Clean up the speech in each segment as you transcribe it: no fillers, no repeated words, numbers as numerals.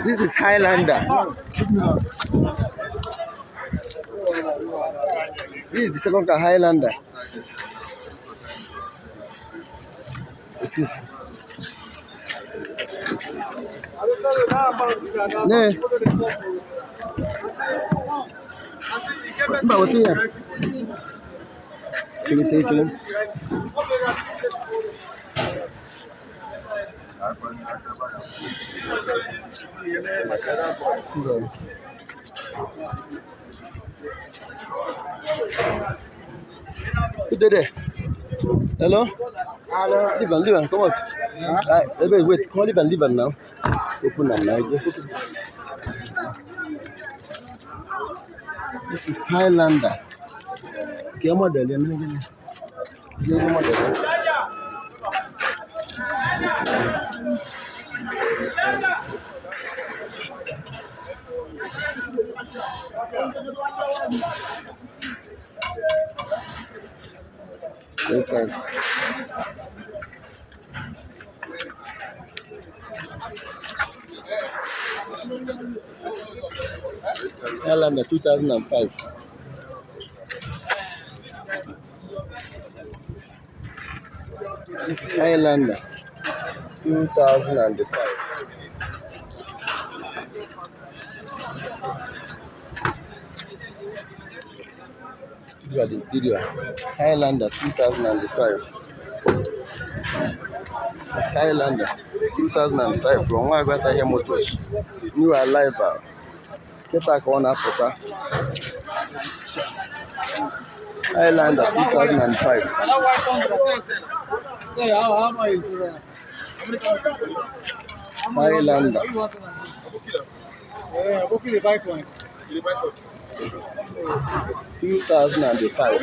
This is Highlander. This is the second car, Highlander. This is. Ne. Mbak Wati ya. Cek. Who did it? Hello? Leave and come out. Wait, come on, leave and now. Open them now. This is Highlander. Okay, model. Highlander 2005. This is Highlander 2005. Look at the interior. Highlander 2005. This is Highlander 2005 from Nwaguatahihia Motors. New arrival. Get back on Africa. Highlander 2005. Highlander. 2005.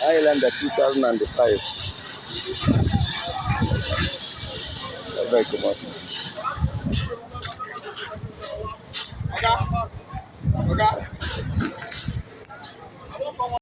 Highlander 2005. Very good. Okay.